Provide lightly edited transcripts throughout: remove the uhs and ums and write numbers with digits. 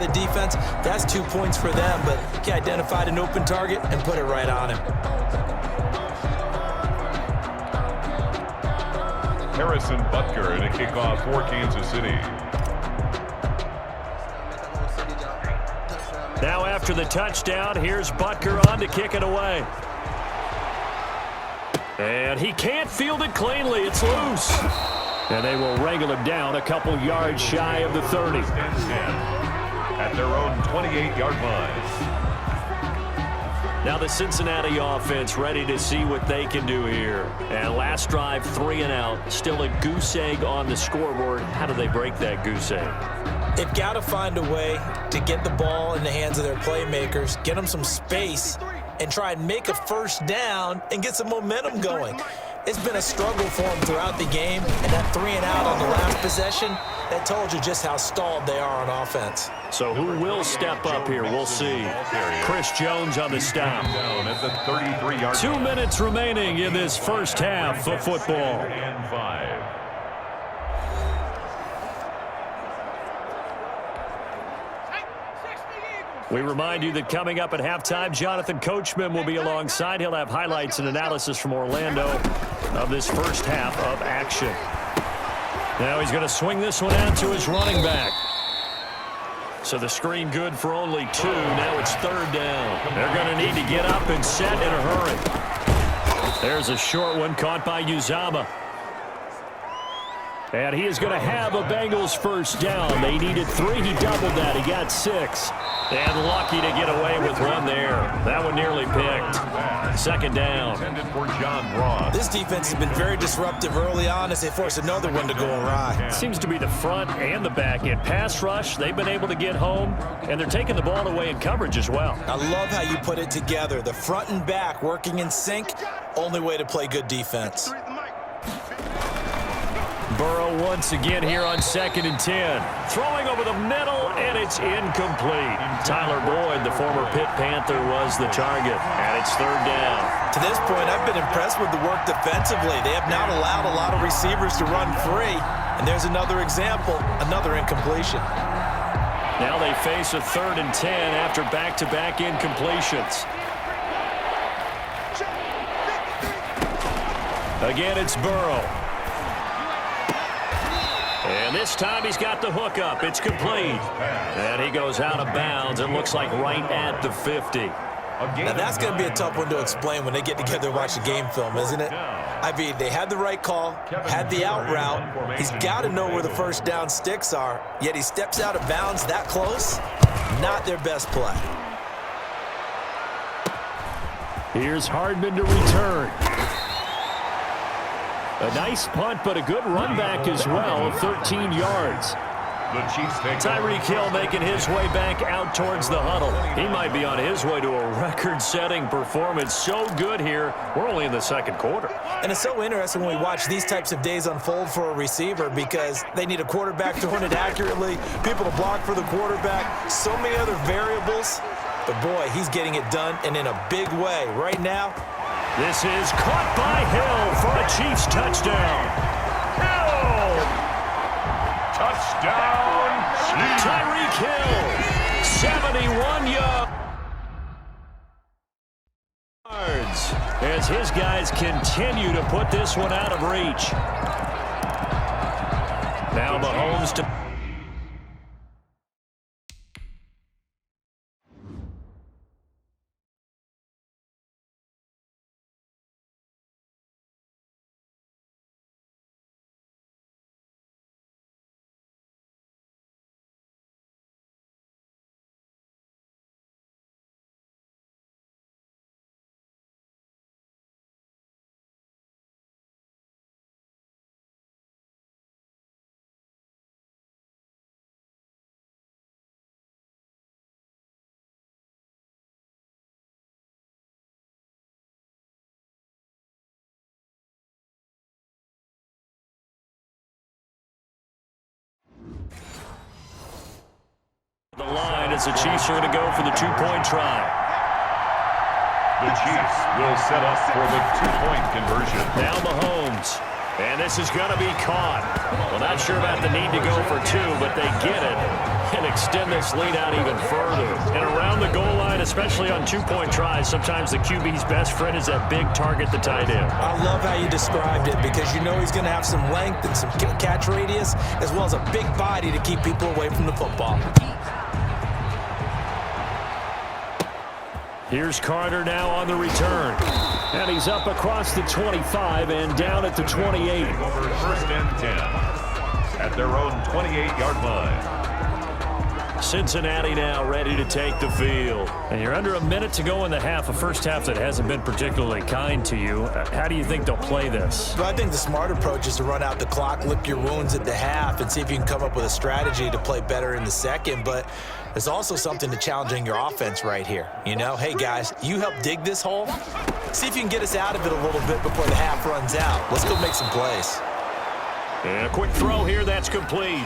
The defense, that's 2 points for them, but he identified an open target and put it right on him. Harrison Butker in a kickoff for Kansas City. Now after the touchdown, here's Butker on to kick it away. And he can't field it cleanly. It's loose. And they will wrangle him down a couple yards shy of the 30. At their own 28-yard line. Now the Cincinnati offense ready to see what they can do here. And last drive, 3 and out. Still a goose egg on the scoreboard. How do they break that goose egg? They've got to find a way to get the ball in the hands of their playmakers, get them some space, and try and make a first down and get some momentum going. It's been a struggle for them throughout the game, and that 3 and out on the last possession, that told you just how stalled they are on offense. So who will step up here? We'll see. Chris Jones on the stop. 2 minutes remaining in this first half of football. We remind you that coming up at halftime, Jonathan Coachman will be alongside. He'll have highlights and analysis from Orlando of this first half of action. Now he's going to swing this one out to his running back. So the screen good for only 2. Now it's 3rd down. They're going to need to get up and set in a hurry. There's a short one caught by Uzama. And he is going to have a Bengals first down. They needed 3. He doubled that. He got 6. And lucky to get away with one there. That one nearly picked. 2nd down. For John Ross. This defense has been very disruptive early on as they force another one to go awry. Seems to be the front and the back end. Pass rush, they've been able to get home, and they're taking the ball away in coverage as well. I love how you put it together. The front and back working in sync, only way to play good defense. Burrow once again here on 2nd and 10. Throwing over the middle, and it's incomplete. Tyler Boyd, the former Pitt Panther, was the target, and it's 3rd down. To this point, I've been impressed with the work defensively. They have not allowed a lot of receivers to run free, and there's another example, another incompletion. Now they face a 3rd and 10 after back-to-back incompletions. Again, it's Burrow. And this time he's got the hook up. It's complete. And he goes out of bounds. It looks like right at the 50. Now that's going to be a tough one to explain when they get together and watch the game film, isn't it? I mean, they had the right call, had the out route. He's got to know where the first down sticks are, yet he steps out of bounds that close. Not their best play. Here's Hardman to return. A nice punt, but a good run back as well of 13 yards. The Chiefs take Tyreek Hill making his way back out towards the huddle. He might be on his way to a record-setting performance. So good here. We're only in the 2nd quarter. And it's so interesting when we watch these types of days unfold for a receiver because they need a quarterback throwing it accurately, people to block for the quarterback, so many other variables. But, boy, he's getting it done and in a big way. Right now, this is caught by Hill for a Chiefs touchdown. Hill! touchdown, Chiefs. Tyreek Hill, 71 yards. As his guys continue to put this one out of reach. Now Mahomes to... the line as the Chiefs are going to go for the two-point try. The Chiefs will set up for the two-point conversion. Now Mahomes. And this is going to be caught. Well, not sure about the need to go for two, but they get it and extend this lead out even further. And around the goal line, especially on two-point tries, sometimes the QB's best friend is that big target, the tight end. I love how you described it because you know he's going to have some length and some catch radius as well as a big body to keep people away from the football. Here's Carter now on the return. And he's up across the 25 and down at the 28. Over 1st and 10 at their own 28-yard line. Cincinnati now ready to take the field. And you're under a minute to go in the half, a first half that hasn't been particularly kind to you. How do you think they'll play this? Well, I think the smart approach is to run out the clock, lick your wounds at the half, and see if you can come up with a strategy to play better in the second. But there's also something to challenging your offense right here. You know, hey, guys, you help dig this hole. See if you can get us out of it a little bit before the half runs out. Let's go make some plays. And a quick throw here, that's complete.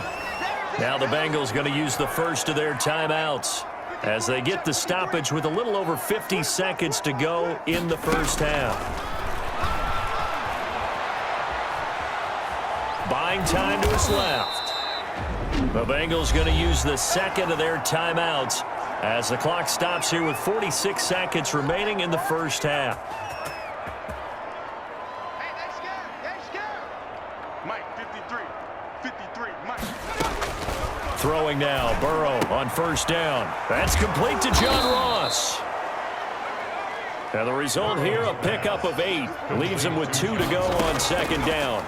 Now the Bengals going to use the first of their timeouts as they get the stoppage with a little over 50 seconds to go in the first half. Buying time to his left. The Bengals going to use the second of their timeouts as the clock stops here with 46 seconds remaining in the first half. Throwing now, Burrow on first down. That's complete to John Ross. And the result here, a pickup of 8. Leaves him with 2 to go on second down.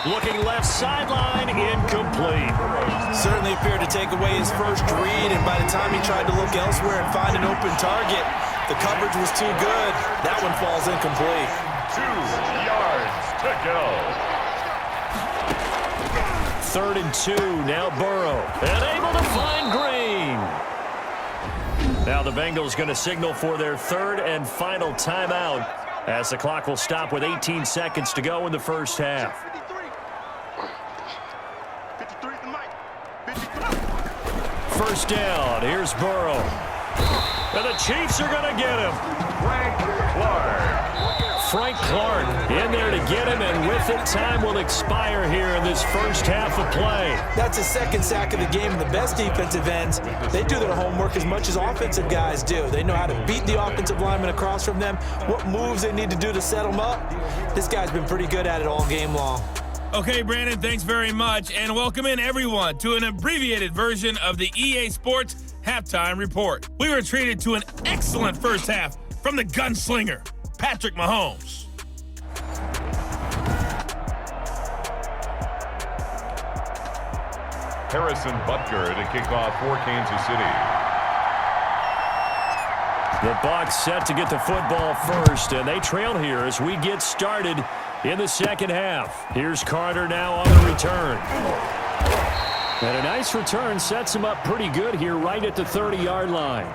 Looking left sideline, incomplete. Certainly appeared to take away his first read, and by the time he tried to look elsewhere and find an open target, the coverage was too good. That one falls incomplete. 2 yards to go. 3rd and 2, now Burrow. And able to find Green. Now the Bengals going to signal for their 3rd and final timeout as the clock will stop with 18 seconds to go in the first half. First down, here's Burrow. And the Chiefs are going to get him. Frank Clark in there to get him, and with it, time will expire here in this first half of play. That's his second sack of the game, and the best defensive ends, they do their homework as much as offensive guys do. They know how to beat the offensive lineman across from them, what moves they need to do to set them up. This guy's been pretty good at it all game long. Okay, Brandon, thanks very much, and welcome in everyone to an abbreviated version of the EA Sports Halftime Report. We were treated to an excellent first half from the gunslinger, Patrick Mahomes. Harrison Butker to kick off for Kansas City. The Bucs set to get the football first, and they trail here as we get started in the second half. Here's Carter now on the return. And a nice return sets him up pretty good here right at the 30-yard line.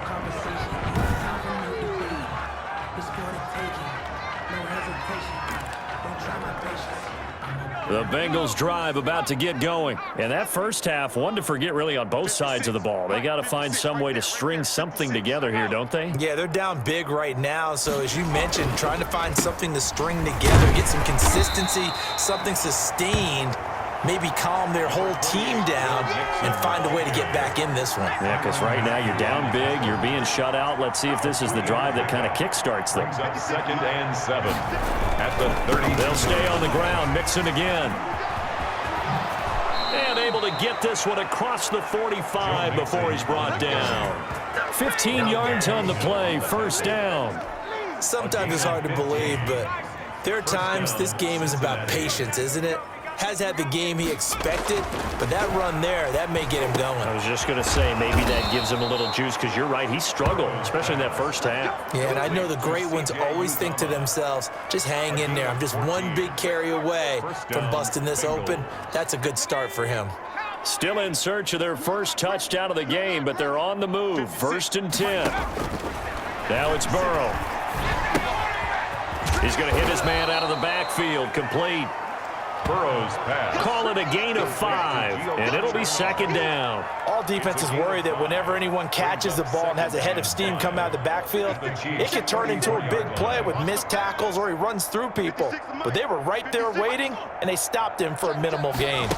The Bengals drive about to get going. And that first half, one to forget really on both sides of the ball. They got to find some way to string something together here, don't they? Yeah, they're down big right now. So as you mentioned, trying to find something to string together, get some consistency, something sustained, maybe calm their whole team down and find a way to get back in this one. Yeah, because right now you're down big, you're being shut out. Let's see if this is the drive that kind of kickstarts them. 2nd and 7 at the 30. They'll stay on the ground, Mixon again. And able to get this one across the 45 before he's brought down. 15 yards on the play, first down. Sometimes it's hard to believe, but there are times this game is about patience, isn't it? Has had the game he expected, but that run there, that may get him going. I was just going to say, maybe that gives him a little juice, because you're right, he struggled, especially in that first half. Yeah, and I know the great ones always think to themselves, just hang in there. I'm just one big carry away from busting this open. That's a good start for him. Still in search of their first touchdown of the game, but they're on the move. 1st and 10. Now it's Burrow. He's going to hit his man out of the backfield, complete. Burrow's pass. Call it a gain of 5, and it'll be second down. All defenses worry that whenever anyone catches the ball and has a head of steam come out of the backfield, it can turn into a big play with missed tackles or he runs through people. But they were right there waiting, and they stopped him for a minimal gain.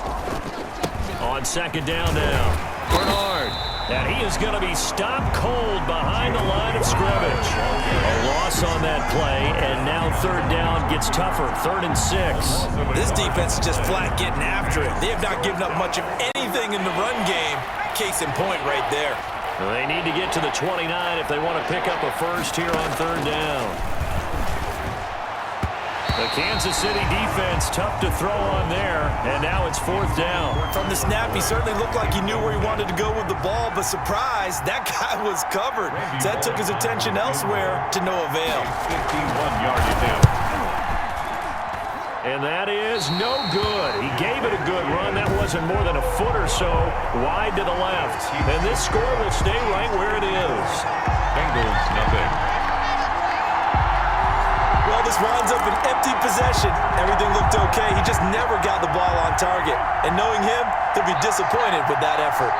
On second down now, Bernard. And he is going to be stopped cold behind the line of scrimmage. A loss on that play, and now third down gets tougher, 3rd and 6. This defense is just flat getting after it. They have not given up much of anything in the run game. Case in point right there. They need to get to the 29 if they want to pick up a first here on third down. The Kansas City defense tough to throw on there, and now it's 4th down. From the snap, he certainly looked like he knew where he wanted to go with the ball, but surprise, that guy was covered. So that took his attention elsewhere to no avail. 51-yard attempt. And that is no good. He gave it a good run. That wasn't more than a foot or so wide to the left. And this score will stay right where it is. Bengals nothing. Well, this winds up an empty possession. Everything looked okay. He just never got the ball on target. And knowing him, he'll be disappointed with that effort.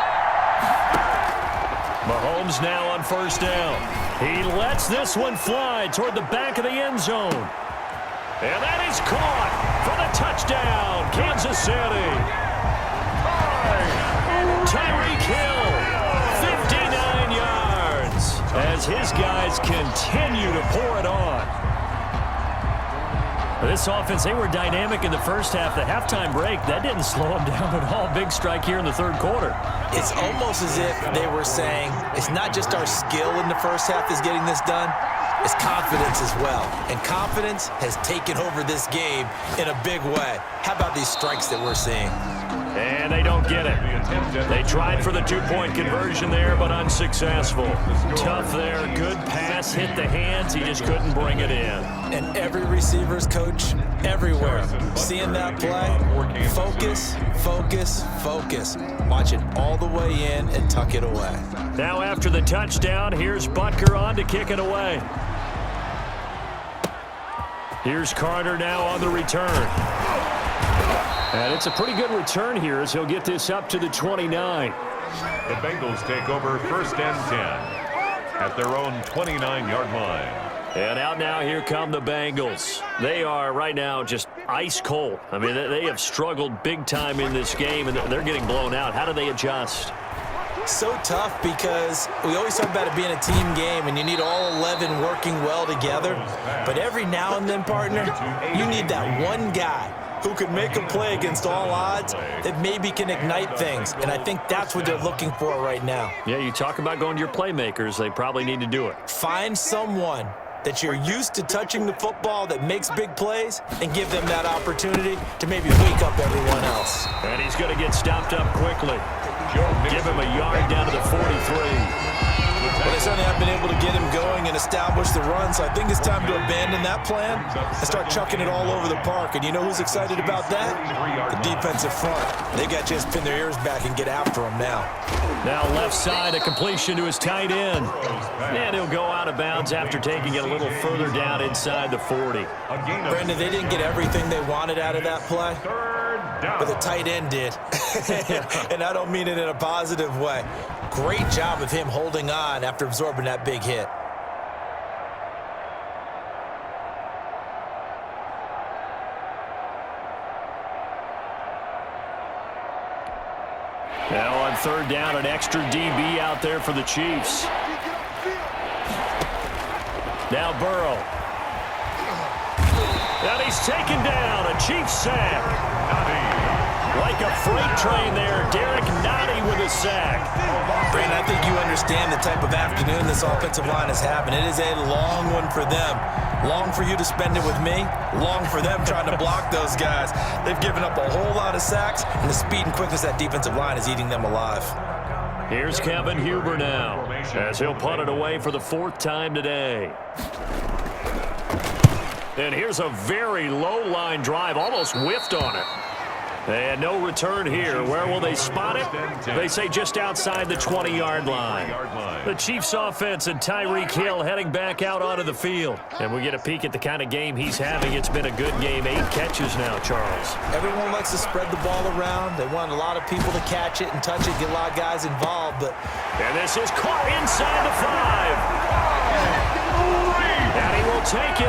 Mahomes now on first down. He lets this one fly toward the back of the end zone. And that is caught for the touchdown, Kansas City. Tyreek Hill, 59 yards, as his guys continue to pour it on. This offense, they were dynamic in the first half. The halftime break, that didn't slow them down at all. Big strike here in the third quarter. It's almost as if they were saying, it's not just our skill in the first half that's getting this done, it's confidence as well. And confidence has taken over this game in a big way. How about these strikes that we're seeing? And they don't get it. They tried for the two-point conversion there, but unsuccessful. Tough there. Good pass, hit the hands. He just couldn't bring it in. And every receiver's coach everywhere. Seeing that play, focus, focus, focus. Watch it all the way in and tuck it away. Now after the touchdown, here's Butker on to kick it away. Here's Carter now on the return. And it's a pretty good return here as he'll get this up to the 29. The Bengals take over 1st and 10 at their own 29-yard line. And out now, here come the Bengals. They are right now just ice cold. I mean, they have struggled big time in this game, and they're getting blown out. How do they adjust? So tough because we always talk about it being a team game and you need all 11 working well together. But every now and then, partner, you need that one guy who can make a play against all odds that maybe can ignite things. And I think that's what they're looking for right now. Yeah, you talk about going to your playmakers. They probably need to do it. Find someone that you're used to touching the football that makes big plays and give them that opportunity to maybe wake up everyone else. And he's going to get stopped up quickly. Give him a yard down to the 43. Well, they certainly have been able to get him going and establish the run, so I think it's time to abandon that plan and start chucking it all over the park. And you know who's excited about that? The defensive front. They got to just pin their ears back and get after him now. Now left side, a completion to his tight end. And he'll go out of bounds after taking it a little further down inside the 40. Brandon, they didn't get everything they wanted out of that play, but the tight end did. And I don't mean it in a positive way. Great job of him holding on after absorbing that big hit. Now on third down, an extra DB out there for the Chiefs. Now Burrow. And he's taken down, a Chiefs sack. Like a freight train there, Derek Nottie with a sack. Brandon, I think you understand the type of afternoon this offensive line is having. It is a long one for them. Long for you to spend it with me. Long for them trying to block those guys. They've given up a whole lot of sacks, and the speed and quickness of that defensive line is eating them alive. Here's Kevin Huber now, as he'll punt it away for the 4th time today. And here's a very low line drive, almost whiffed on it. And no return here. Where will they spot it? They say just outside the 20-yard line. The Chiefs offense and Tyreek Hill heading back out onto the field. And we get a peek at the kind of game he's having. It's been a good game. 8 catches now, Charles. Everyone likes to spread the ball around. They want a lot of people to catch it and touch it, get a lot of guys involved. And this is caught inside the 5. And he will take it.